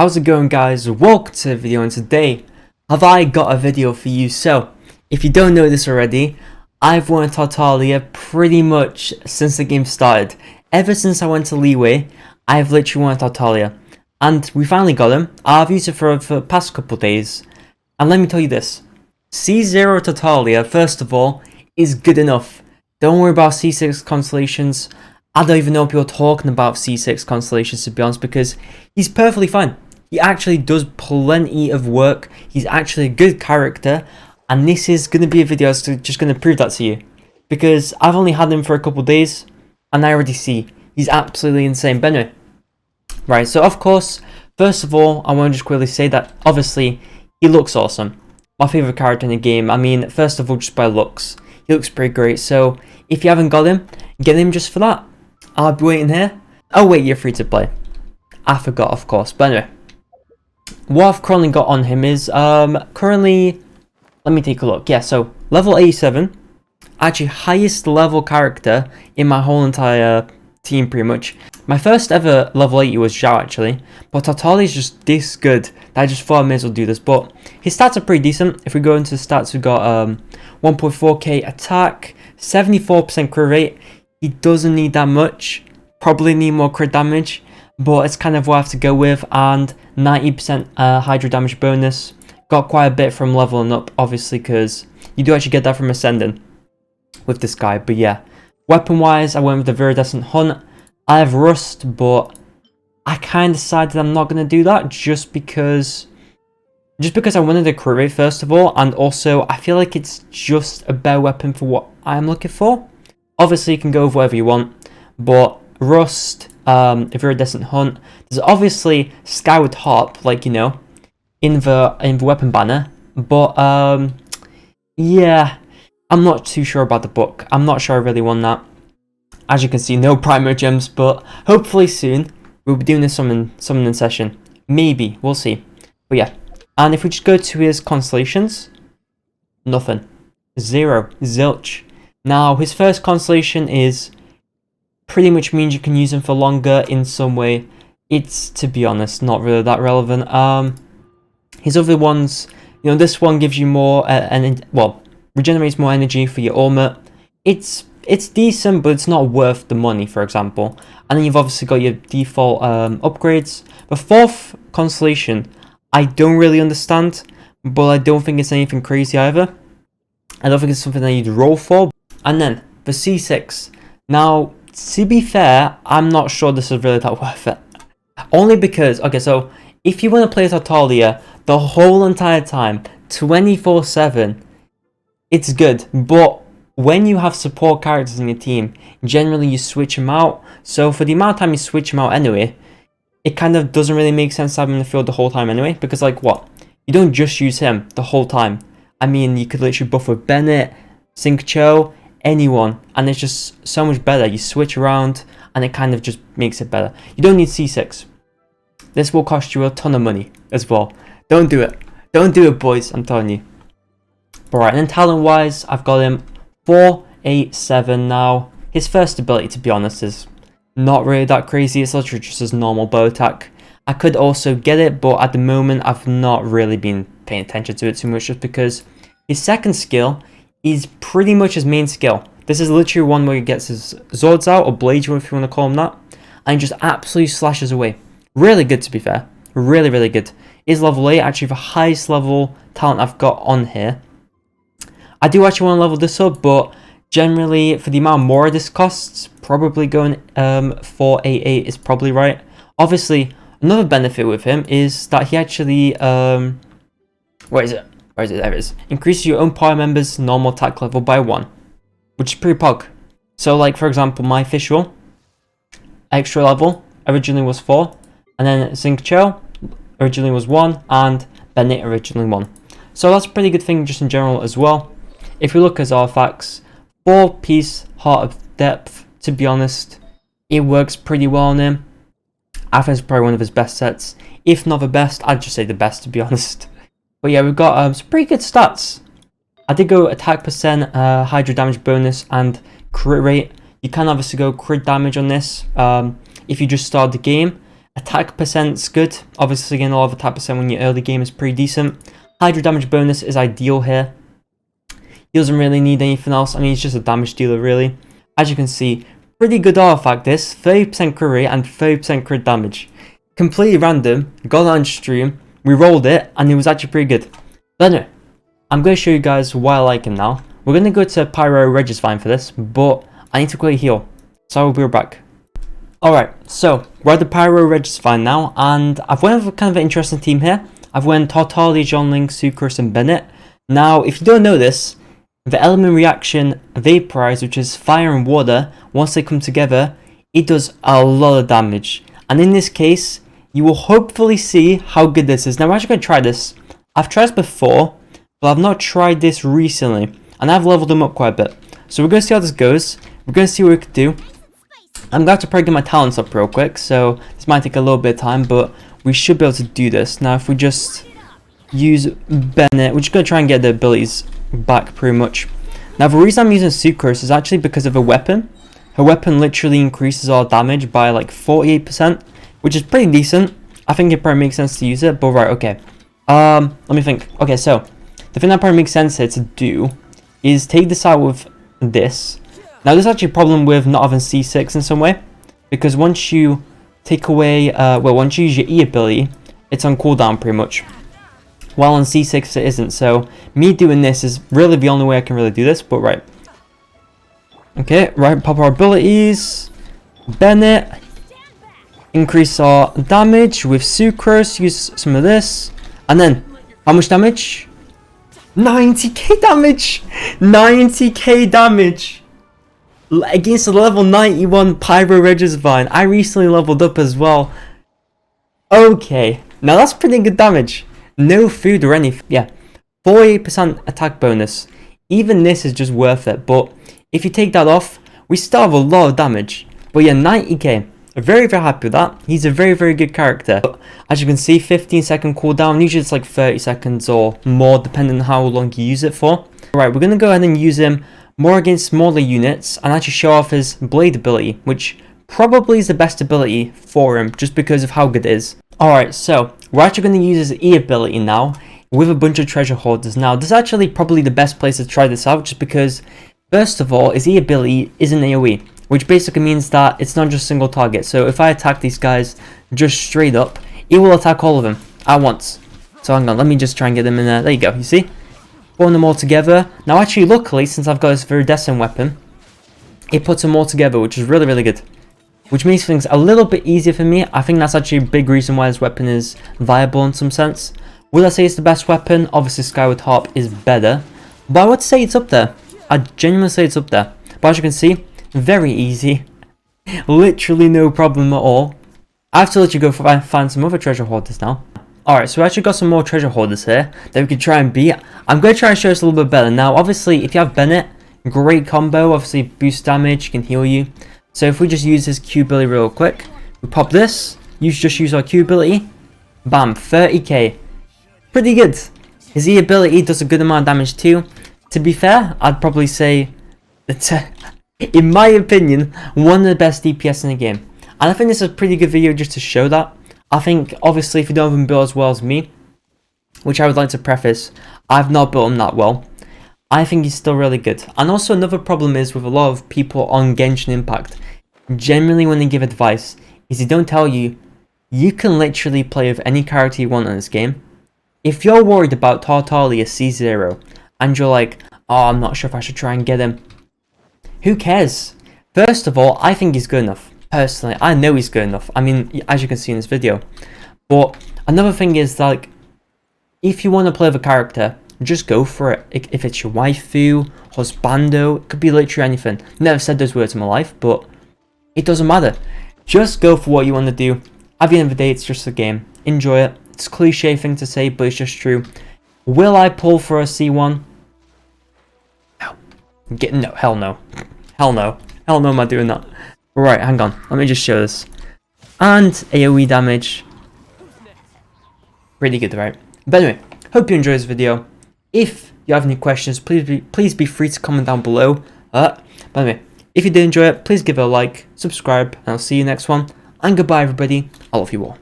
How's it going, guys? Welcome to the video, and today have I got a video for you. So if you don't know this already, I've wanted Tartaglia pretty much since the game started. Ever since I went to Leeway, I've literally wanted Tartaglia, and we finally got him. I've used it for the past couple days, and let me tell you this: C0 Tartaglia, first of all, is good enough. Don't worry about C6 constellations. I don't even know if you're talking about C6 constellations, to be honest, because he's perfectly fine. He actually does plenty of work. He's actually a good character, and this is going to be a video that's just going to prove that to you, because I've only had him for a couple days and I already see he's absolutely insane. But anyway, right, so of course, first of all, I want to just quickly say that obviously he looks awesome. My favorite character in the game. I mean, first of all, just by looks, he looks pretty great. So if you haven't got him, get him just for that. I'll be waiting here. Oh wait, you're free to play. I forgot, of course. But anyway, what I've currently got on him is currently, let me take a look. Yeah, so level 87, actually highest level character in my whole entire team, pretty much. My first ever level 80 was Zhao, actually, but Tartaglia is just this good that I just thought I may as well do this. But his stats are pretty decent. If we go into the stats, we've got 1.4k attack, 74% crit rate. He doesn't need that much, probably need more crit damage, but it's kind of what I have to go with. And 90% hydro damage bonus. Got quite a bit from leveling up, obviously, because you do actually get that from ascending with this guy. But yeah, weapon wise, I went with the Viridescent Hunt. I have Rust, but I kind of decided I'm not going to do that just because I wanted a crit rate first of all, and also I feel like it's just a better weapon for what I'm looking for. Obviously, you can go with whatever you want, but Rust, Viridescent Hunt. There's obviously Skyward Harp, like, you know, in the weapon banner, but yeah, I'm not too sure about the book. I'm not sure I really want that. As you can see, no primary gems, but hopefully soon we'll be doing this summoning session. Maybe, we'll see. But yeah, and if we just go to his constellations, nothing, zero, zilch. Now, his first constellation is pretty much means you can use him for longer in some way. It's, to be honest, not really that relevant. His other ones, you know, this one gives you more, well, regenerates more energy for your ultimate. It's decent, but it's not worth the money, for example. And then you've obviously got your default upgrades. The fourth constellation, I don't really understand, but I don't think it's anything crazy either. I don't think it's something that you'd roll for. And then the C6. Now, to be fair, I'm not sure this is really that worth it. Only because, okay, so if you want to play Tartaglia the whole entire time, 24/7, it's good. But when you have support characters in your team, generally you switch them out. So for the amount of time you switch them out anyway, it kind of doesn't really make sense to have him in the field the whole time anyway. Because, like, what? You don't just use him the whole time. I mean, you could literally buff with Bennett, Xingqiu, anyone, and it's just so much better. You switch around and it kind of just makes it better. You don't need C6. This will cost you a ton of money as well. Don't do it. Don't do it, boys. I'm telling you. Alright, and then talent wise, I've got him 487 now. His first ability, to be honest, is not really that crazy. It's literally just his normal bow attack. I could also get it, but at the moment I've not really been paying attention to it too much, just because his second skill is pretty much his main skill. This is literally one where he gets his swords out, or blades, if you want to call him that, and just absolutely slashes away. Really good, to be fair. Really, really good. Is level 8, actually the highest level talent I've got on here. I do actually want to level this up, but generally, for the amount more this costs, probably going 488 is probably right. Obviously, another benefit with him is that he actually, where is it? There it is. Increases your own power member's normal attack level by 1, which is pretty pog. So, like, for example, my official extra level originally was 4, and then Xingqiu originally was 1, and Bennett originally 1. So that's a pretty good thing just in general as well. If we look at his artifacts, 4-piece Heart of Depth, to be honest, it works pretty well on him. I think it's probably one of his best sets. If not the best, I'd just say the best, to be honest. But yeah, we've got some pretty good stats. I did go attack percent, hydro damage bonus, and crit rate. You can obviously go crit damage on this if you just start the game. Attack percent's good. Obviously, getting a lot of attack percent when you're early game is pretty decent. Hydro damage bonus is ideal here. He doesn't really need anything else. I mean, he's just a damage dealer, really. As you can see, pretty good artifact this. 30% crit rate and 30% crit damage. Completely random. Got it on stream. We rolled it, and it was actually pretty good. But anyway, I'm going to show you guys why I like him now. We're going to go to Pyro Regisvine for this, but I need to quickly heal. So I will be right back. Alright, so we're at the Pyro Regisvine now, and I've went with kind of an interesting team here. I've went Tartaglia, Jonling, Sucrose, and Bennett. Now, if you don't know this, the element reaction Vaporize, which is fire and water, once they come together, it does a lot of damage. And in this case, you will hopefully see how good this is. Now, we're actually going to try this. I've tried this before, but I've not tried this recently, and I've leveled them up quite a bit. So we're going to see how this goes. We're going to see what we can do. I'm going to have to probably get my talents up real quick, so this might take a little bit of time, but we should be able to do this. Now, if we just use Bennett, we're just going to try and get the abilities back pretty much. Now, the reason I'm using Sucrose is actually because of her weapon. Her weapon literally increases our damage by like 48%, which is pretty decent. I think it probably makes sense to use it, but right, okay. Let me think. Okay, so the thing that probably makes sense here to do is take this out with this. Now, there's actually a problem with not having C6 in some way, because once you take away, once you use your E ability, it's on cooldown pretty much. While on C6 it isn't, so me doing this is really the only way I can really do this, but right. Okay, right, pop our abilities. Bennett. Increase our damage with Sucrose, use some of this. And then, how much damage? 90k damage! 90k damage! Against a level 91 Pyro Regisvine. I recently leveled up as well. Okay, now that's pretty good damage. No food or anything. Yeah, 48% attack bonus. Even this is just worth it. But if you take that off, we still have a lot of damage. But yeah, 90k. Very, very happy with that. He's a very, very good character. But as you can see, 15-second cooldown. Usually it's like 30 seconds or more, depending on how long you use it for. Alright, we're going to go ahead and use him more against smaller units and actually show off his blade ability, which probably is the best ability for him just because of how good it is. Alright, so we're actually going to use his E ability now with a bunch of treasure hoarders. Now, this is actually probably the best place to try this out just because, first of all, his E ability is an AoE, which basically means that it's not just single target. So if I attack these guys just straight up, it will attack all of them at once. So hang on, let me just try and get them in there. There you go, you see? Putting them all together. Now actually, luckily, since I've got this Viridescent weapon, it puts them all together, which is really, really good. Which makes things a little bit easier for me. I think that's actually a big reason why this weapon is viable in some sense. Would I say it's the best weapon? Obviously, Skyward Harp is better. But I would say it's up there. I genuinely say it's up there. But as you can see, very easy. Literally no problem at all. I have to let you go find some other treasure hoarders now. Alright, so we actually got some more treasure hoarders here that we can try and beat. I'm going to try and show us a little bit better. Now, obviously, if you have Bennett, great combo. Obviously, boost damage, can heal you. So if we just use his Q ability real quick, we pop this, just use our Q ability, bam, 30k. Pretty good. His E ability does a good amount of damage too. To be fair, I'd probably say, it's, in my opinion, one of the best DPS in the game. And I think this is a pretty good video just to show that. I think, obviously, if you don't have him built as well as me, which I would like to preface, I've not built him that well. I think he's still really good. And also another problem is with a lot of people on Genshin Impact, generally when they give advice, is they don't tell you, you can literally play with any character you want in this game. If you're worried about Tartaglia C0, and you're like, oh, I'm not sure if I should try and get him, who cares? First of all, I think he's good enough. Personally, I know he's good enough. I mean, as you can see in this video. But another thing is, like, if you want to play with a character, just go for it. If it's your waifu, husbando, it could be literally anything. Never said those words in my life, but it doesn't matter. Just go for what you want to do. At the end of the day, it's just a game. Enjoy it. It's a cliche thing to say, but it's just true. Will I pull for a C1? No. No, hell no. Hell no. Hell no am I doing that. Right, hang on. Let me just show this. And AoE damage. Pretty good, right? But anyway, hope you enjoyed this video. If you have any questions, please be free to comment down below. But anyway, if you did enjoy it, please give it a like, subscribe, and I'll see you next one. And goodbye everybody, I love you all.